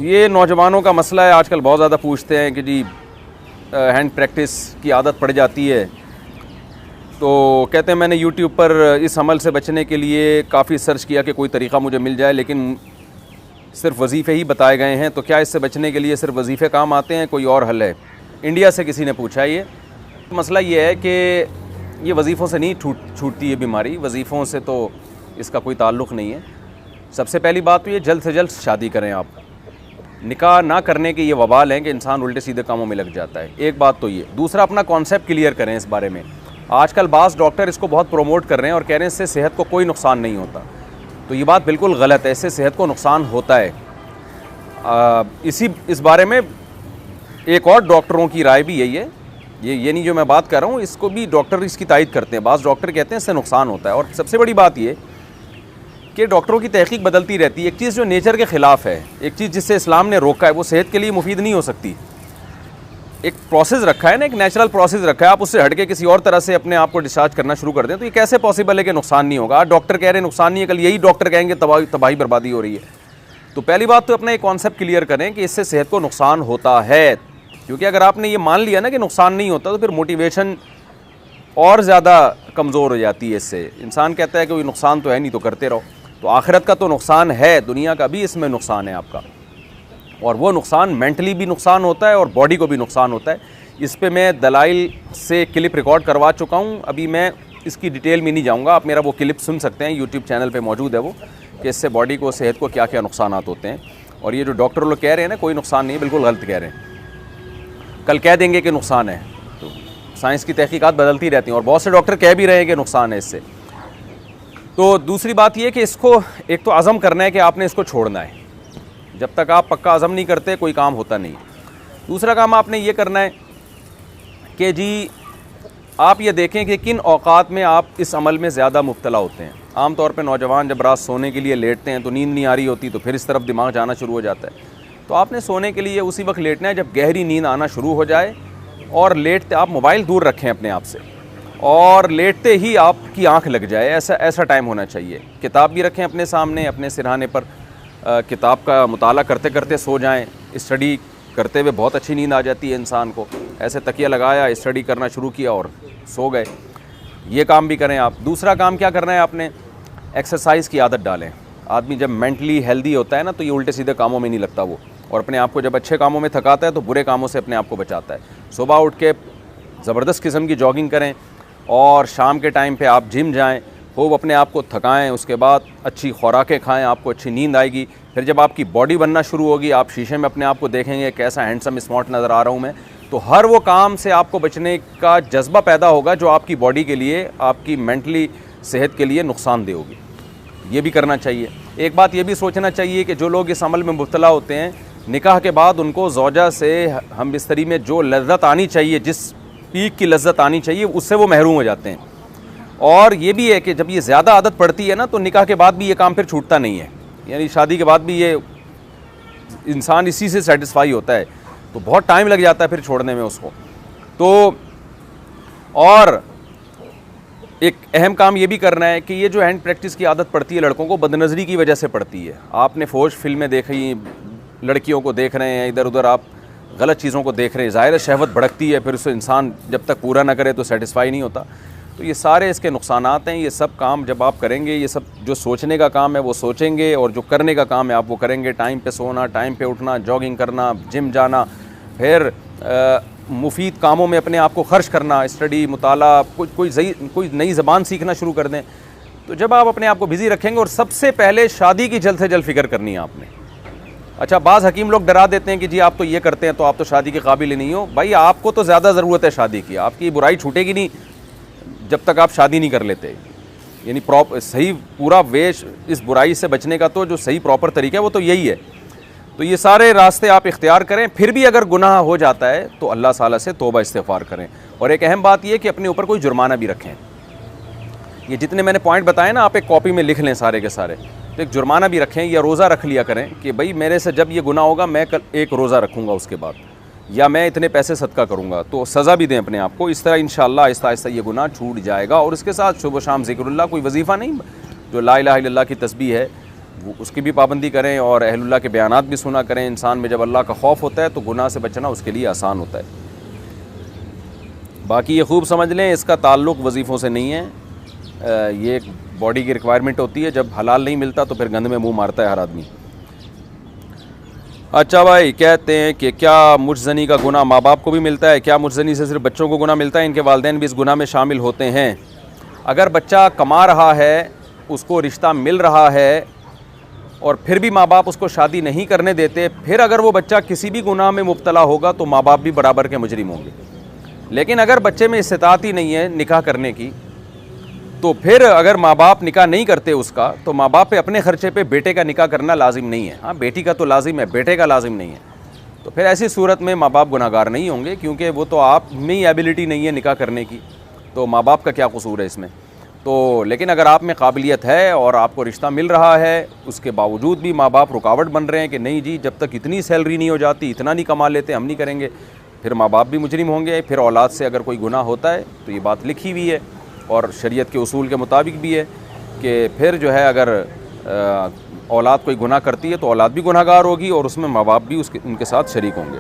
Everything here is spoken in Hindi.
ये नौजवानों का मसला है, आजकल बहुत ज़्यादा पूछते हैं कि जी हैंड प्रैक्टिस की आदत पड़ जाती है, तो कहते हैं मैंने यूट्यूब पर इस अमल से बचने के लिए काफ़ी सर्च किया कि कोई तरीक़ा मुझे मिल जाए, लेकिन सिर्फ वजीफ़े ही बताए गए हैं। तो क्या इससे बचने के लिए सिर्फ वजीफ़े काम आते हैं, कोई और हल है? इंडिया से किसी ने पूछा है। ये मसला ये है कि ये वजीफ़ों से नहीं छूटती है बीमारी, वजीफ़ों से तो इसका कोई ताल्लुक़ नहीं है। सबसे पहली बात तो ये जल्द से जल्द शादी करें। आप निकाह ना करने के ये वबाल हैं कि इंसान उल्टे सीधे कामों में लग जाता है, एक बात तो ये। दूसरा, अपना कॉन्सेप्ट क्लियर करें इस बारे में। आजकल बाज़ डॉक्टर इसको बहुत प्रमोट कर रहे हैं और कह रहे हैं इससे सेहत को कोई नुकसान नहीं होता, तो ये बात बिल्कुल गलत है। इससे सेहत को नुकसान होता है। इस बारे में एक और डॉक्टरों की राय भी यही है, ये नहीं जो मैं बात कर रहा हूँ, इसको भी डॉक्टर इसकी तायद करते हैं। बाज़ डॉक्टर कहते हैं इससे नुकसान होता है। और सबसे बड़ी बात ये कि डॉक्टरों की तहकीक बदलती रहती है। एक चीज़ जो नेचर के ख़िलाफ़ है, एक चीज़ जिससे इस्लाम ने रोका है, वो सेहत के लिए मुफीद नहीं हो सकती। एक प्रोसेस रखा है ना, एक नेचुरल प्रोसेस रखा है, आप उससे हट के किसी और तरह से अपने आप को डिस्चार्ज करना शुरू कर दें, तो ये कैसे पॉसिबल है कि नुकसान नहीं होगा? आज डॉक्टर कह रहे हैं नुकसान नहीं है, कल यही डॉक्टर कहेंगे तबाही बर्बादी हो रही है। तो पहली बात तो अपना एक कॉन्सेप्ट क्लियर करें कि इससे सेहत को नुकसान होता है, क्योंकि अगर आपने ये मान लिया ना कि नुकसान नहीं होता, तो फिर मोटिवेशन और ज़्यादा कमज़ोर हो जाती है। इससे इंसान कहता है कि कोई नुकसान तो है नहीं, तो करते रहो। तो आखिरत का तो नुकसान है, दुनिया का भी इसमें नुकसान है आपका, और वो नुकसान मेंटली भी नुकसान होता है और बॉडी को भी नुकसान होता है। इस पे मैं दलाइल से क्लिप रिकॉर्ड करवा चुका हूँ, अभी मैं इसकी डिटेल में नहीं जाऊँगा। आप मेरा वो क्लिप सुन सकते हैं, यूट्यूब चैनल पे मौजूद है वो, कि इससे बॉडी को, सेहत को क्या क्या नुकसान होते हैं। और ये जो डॉक्टर लोग कह रहे हैं ना कोई नुकसान नहीं है, बिल्कुल गलत कह रहे हैं। कल कह देंगे कि नुकसान है, तो साइंस की तहकीकात बदलती रहती हैं, और बहुत से डॉक्टर कह भी रहे हैं कि नुकसान है इससे। तो दूसरी बात ये कि इसको एक तो अज़म करना है कि आपने इसको छोड़ना है। जब तक आप पक्का अज़म नहीं करते कोई काम होता नहीं। दूसरा काम आपने ये करना है कि जी आप ये देखें कि किन औक़ात में आप इस अमल में ज़्यादा मुब्तला होते हैं। आम तौर पे नौजवान जब रात सोने के लिए लेटते हैं तो नींद नहीं आ रही होती, तो फिर इस तरफ दिमाग जाना शुरू हो जाता है। तो आपने सोने के लिए उसी वक्त लेटना है जब गहरी नींद आना शुरू हो जाए, और लेटते आप मोबाइल दूर रखें अपने आप से, और लेटते ही आपकी आँख लग जाए, ऐसा टाइम होना चाहिए। किताब भी रखें अपने सामने, अपने सिरहाने पर, किताब का मुताला करते करते सो जाएं। स्टडी करते हुए बहुत अच्छी नींद आ जाती है इंसान को। ऐसे तकिया लगाया, स्टडी करना शुरू किया और सो गए। ये काम भी करें आप। दूसरा काम क्या करना है आपने, एक्सरसाइज़ की आदत डालें। आदमी जब मेंटली हेल्दी होता है ना, तो ये उल्टे सीधे कामों में नहीं लगता वो, और अपने आप को जब अच्छे कामों में थकाता है तो बुरे कामों से अपने आप को बचाता है। सुबह उठ के ज़बरदस्त किस्म की जॉगिंग करें, और शाम के टाइम पे आप जिम जाएं, खूब अपने आप को थकाएं, उसके बाद अच्छी खुराकें खाएं, आपको अच्छी नींद आएगी। फिर जब आपकी बॉडी बनना शुरू होगी, आप शीशे में अपने आप को देखेंगे कैसा हैंडसम स्मार्ट नज़र आ रहा हूँ मैं, तो हर वो काम से आपको बचने का जज्बा पैदा होगा जो आपकी बॉडी के लिए, आपकी मेंटली सेहत के लिए नुकसानदेह होगी। ये भी करना चाहिए। एक बात ये भी सोचना चाहिए कि जो लोग इस अमल में मुब्तला होते हैं, निकाह के बाद उनको ज़ौजा से हम बिस्तरी में जो लज्जत आनी चाहिए, जिस पीक की लज्जत आनी चाहिए, उससे वो महरूम हो जाते हैं। और ये भी है कि जब ये ज़्यादा आदत पड़ती है ना, तो निकाह के बाद भी ये काम फिर छूटता नहीं है। यानी शादी के बाद भी ये इंसान इसी से सेटिस्फाई होता है, तो बहुत टाइम लग जाता है फिर छोड़ने में उसको। तो और एक अहम काम ये भी करना है कि ये जो हैंड प्रैक्टिस की आदत पड़ती है लड़कों को, बदनज़री की वजह से पड़ती है। आपने फौज फिल्में देखी, लड़कियों को देख रहे हैं, इधर उधर आप गलत चीज़ों को देख रहे हैं, ज़ाहिर है शहवत भड़कती है, फिर उससे इंसान जब तक पूरा ना करे तो सेटिस्फाई नहीं होता। तो ये सारे इसके नुकसानात हैं। ये सब काम जब आप करेंगे, ये सब जो सोचने का काम है वो सोचेंगे, और जो करने का काम है आप वो करेंगे। टाइम पे सोना, टाइम पे उठना, जॉगिंग करना, जिम जाना, फिर मुफीद कामों में अपने आप को खर्च करना, स्टडी, मुताला, कोई नई ज़बान सीखना शुरू कर दें। तो जब आप अपने आप को बिज़ी रखेंगे, और सबसे पहले शादी की जल्द से जल्द फ़िक्र करनी है आपने। अच्छा, बाज़ हकीम लोग डरा देते हैं कि जी आप तो ये करते हैं तो आप तो शादी के काबिल ही नहीं हो। भाई आपको तो ज़्यादा ज़रूरत है शादी की, आपकी बुराई छूटेगी नहीं जब तक आप शादी नहीं कर लेते। यानी सही पूरा वेश इस बुराई से बचने का तो जो सही प्रॉपर तरीका है वो तो यही है। तो ये सारे रास्ते आप इख्तियार करें। फिर भी अगर गुनाह हो जाता है तो अल्लाह ताला से तौबा इस्तिग़फ़ार करें। और एक अहम बात यह कि अपने ऊपर कोई जुर्माना भी रखें। ये जितने मैंने पॉइंट बताए ना, आप एक कॉपी में लिख लें सारे के सारे। तो एक जुर्माना भी रखें, या रोज़ा रख लिया करें कि भाई मेरे से जब ये गुनाह होगा मैं कल एक रोज़ा रखूँगा उसके बाद, या मैं इतने पैसे सदका करूँगा। तो सज़ा भी दें अपने आप को। इस तरह इंशाअल्लाह आहिस्ता आहिस्ता ये गुनाह छूट जाएगा। और इसके साथ सुबह शाम ज़िक्रुल्लाह, कोई वजीफ़ा नहीं, जो ला इलाहा इल्लल्लाह की तस्बीह है उसकी भी पाबंदी करें और अहलुल्लाह के बयानात भी सुना करें। इंसान में जब अल्लाह का खौफ होता है तो गुनाह से बचना उसके लिए आसान होता है। बाकी ये खूब समझ लें, इसका ताल्लुक़ वजीफ़ों से नहीं है। ये एक बॉडी की रिक्वायरमेंट होती है। जब हलाल नहीं मिलता तो फिर गंद में मुँह मारता है हर आदमी। अच्छा भाई, कहते हैं कि क्या मुजज़नी का गुनाह माँ बाप को भी मिलता है? क्या मुजज़नी से सिर्फ बच्चों को गुनाह मिलता है, इनके वालिदैन भी इस गुनाह में शामिल होते हैं? अगर बच्चा कमा रहा है, उसको रिश्ता मिल रहा है और फिर भी माँ बाप उसको शादी नहीं करने देते, फिर अगर वो बच्चा किसी भी गुनाह में मुब्तला होगा तो माँ बाप भी बराबर के मुजरिम होंगे। लेकिन अगर बच्चे में इस्तिताअत ही नहीं है निकाह करने की, तो फिर अगर माँ बाप निकाह नहीं करते उसका, तो माँ बाप पे अपने ख़र्चे पे बेटे का निकाह करना लाजिम नहीं है। हाँ, बेटी का तो लाजिम है, बेटे का लाजिम नहीं है। तो फिर ऐसी सूरत में माँ बाप गुनाहगार नहीं होंगे, क्योंकि वो तो आप में ही एबिलिटी नहीं है निकाह करने की, तो माँ बाप का क्या कसूर है इसमें। तो लेकिन अगर आप में काबिलियत है और आपको रिश्ता मिल रहा है, उसके बावजूद भी माँ बाप रुकावट बन रहे हैं कि नहीं जी, जब तक इतनी सैलरी नहीं हो जाती, इतना नहीं कमा लेते, हम नहीं करेंगे, फिर माँ बाप भी मुजरिम होंगे। फिर औलाद से अगर कोई गुनाह होता है तो ये बात लिखी हुई है और शरीयत के उसूल के मुताबिक भी है कि फिर जो है अगर औलाद कोई गुनाह करती है तो औलाद भी गुनाहगार होगी और उसमें माँ बाप भी उनके साथ शरीक होंगे।